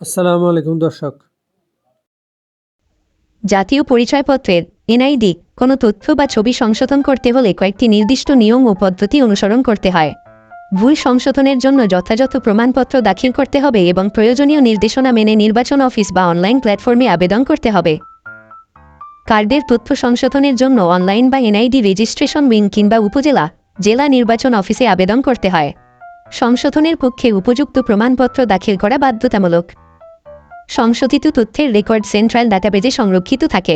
আসসালামু আলাইকুম দর্শক। জাতীয় পরিচয়পত্রের এনআইডি কোনো তথ্য বা ছবি সংশোধন করতে হলে কয়েকটি নির্দিষ্ট নিয়ম ও পদ্ধতি অনুসরণ করতে হয়। ভুল সংশোধনের জন্য যথাযথ প্রমাণপত্র দাখিল করতে হবে এবং প্রয়োজনীয় নির্দেশনা মেনে নির্বাচন অফিস বা অনলাইন প্ল্যাটফর্মে আবেদন করতে হবে। কার্ডের তথ্য সংশোধনের জন্য অনলাইন বা এনআইডি রেজিস্ট্রেশন উইং কিংবা উপজেলা জেলা নির্বাচন অফিসে আবেদন করতে হয়। সংশোধনের পক্ষে উপযুক্ত প্রমাণপত্র দাখিল করা বাধ্যতামূলক। সংশোধিত তথ্যের রেকর্ড সেন্ট্রাল ডাটাবেজে সংরক্ষিত থাকে।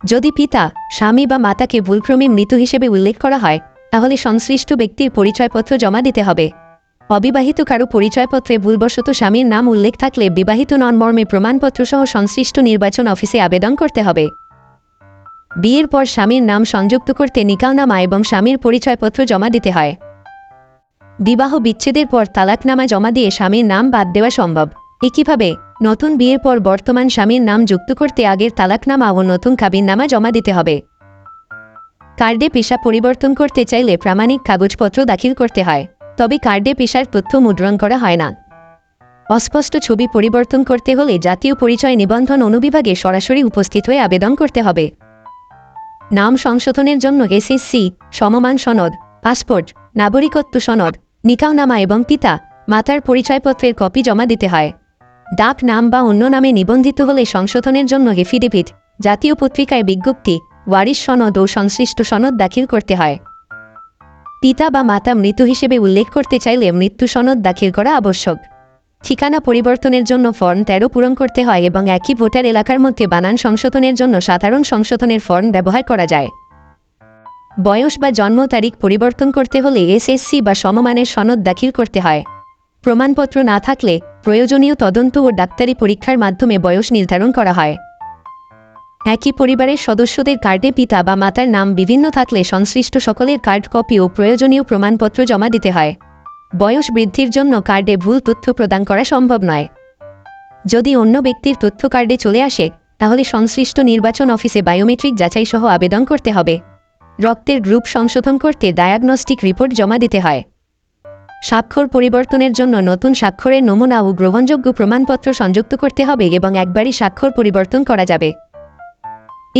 যদি পিতা, স্বামী বা মাতাকে ভুলক্রমে মৃত হিসেবে উল্লেখ করা হয় তাহলে সংশ্লিষ্ট ব্যক্তির পরিচয়পত্র জমা দিতে হবে। অবিবাহিত কারো পরিচয়পত্রে ভুলবশত স্বামীর নাম উল্লেখ থাকলে বিবাহিত নন মর্মে প্রমাণপত্র সহ সংশ্লিষ্ট নির্বাচন অফিসে আবেদন করতে হবে। বিয়ের পর স্বামীর নাম সংযুক্ত করতে নিকাহনামা এবং স্বামীর পরিচয়পত্র জমা দিতে হয়। বিবাহ বিচ্ছেদের পর তালাকনামা জমা দিয়ে স্বামীর নাম বাদ দেওয়া সম্ভব। একইভাবে নতুন বিয়ের পর বর্তমান স্বামীর নাম যুক্ত করতে আগের তালাকনামা ও নতুন কাবিননামা জমা দিতে হবে। কার্ডে পেশা পরিবর্তন করতে চাইলে প্রামাণিক কাগজপত্র দাখিল করতে হয়, তবে কার্ডে পেশার তথ্য মুদ্রণ করা হয় না। অস্পষ্ট ছবি পরিবর্তন করতে হলে জাতীয় পরিচয় নিবন্ধন অনুবিভাগে সরাসরি উপস্থিত হয়ে আবেদন করতে হবে। নাম সংশোধনের জন্য এসএসসি, সমমান সনদ, পাসপোর্ট, নাগরিকত্ব সনদ, নিকাহনামা এবং পিতা মাতার পরিচয়পত্রের কপি জমা দিতে হয়। ডাক নাম বা অন্য নামে নিবন্ধিত হলে সংশোধনের জন্য এফিডেভিট, জাতীয় পত্রিকায় বিজ্ঞপ্তি, ওয়ারিশ সনদ ও সংশ্লিষ্ট সনদ দাখিল করতে হয়। পিতা বা মাতা মৃত হিসেবে উল্লেখ করতে চাইলে মৃত্যু সনদ দাখিল করা আবশ্যক। ঠিকানা পরিবর্তনের জন্য ফর্ম 13 পূরণ করতে হয় এবং একই ভোটার এলাকার মধ্যে বানান সংশোধনের জন্য সাধারণ সংশোধনের ফর্ম ব্যবহার করা যায়। বয়স বা জন্ম তারিখ পরিবর্তন করতে হলে এসএসসি বা সমমানের সনদ দাখিল করতে হয়। প্রমাণপত্র না থাকলে প্রয়োজনীয় তদন্ত ও ডাক্তারি পরীক্ষার মাধ্যমে বয়স নির্ধারণ করা হয়। একই পরিবারের সদস্যদের কার্ডে পিতা বা মাতার নাম বিভিন্ন থাকলে সংশ্লিষ্ট সকলের কার্ড কপি ও প্রয়োজনীয় প্রমাণপত্র জমা দিতে হয়। বয়স বৃদ্ধির জন্য কার্ডে ভুল তথ্য প্রদান করা সম্ভব নয়। যদি অন্য ব্যক্তির তথ্য কার্ডে চলে আসে তাহলে সংশ্লিষ্ট নির্বাচন অফিসে বায়োমেট্রিক যাচাই সহ আবেদন করতে হবে। রক্তের গ্রুপ সংশোধন করতে ডায়াগনস্টিক রিপোর্ট জমা দিতে হয়। স্বাক্ষর পরিবর্তনের জন্য নতুন স্বাক্ষরের নমুনা ও গ্রহণযোগ্য প্রমাণপত্র সংযুক্ত করতে হবে এবং একবারই স্বাক্ষর পরিবর্তন করা যাবে।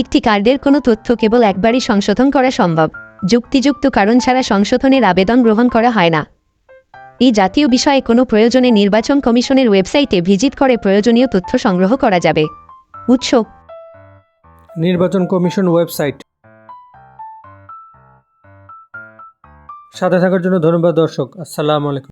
একটি কার্ডের কোনো তথ্য কেবল একবারই সংশোধন করা সম্ভব। যুক্তিযুক্ত কারণ ছাড়া সংশোধনের আবেদন গ্রহণ করা হয় না। এই জাতীয় বিষয়ে কোনো প্রয়োজনে নির্বাচন কমিশনের ওয়েবসাইটে ভিজিট করে প্রয়োজনীয় তথ্য সংগ্রহ করা যাবে। উৎস: নির্বাচন কমিশন ওয়েবসাইট। সাথে থাকার জন্য ধন্যবাদ দর্শক। আসসালামু আলাইকুম।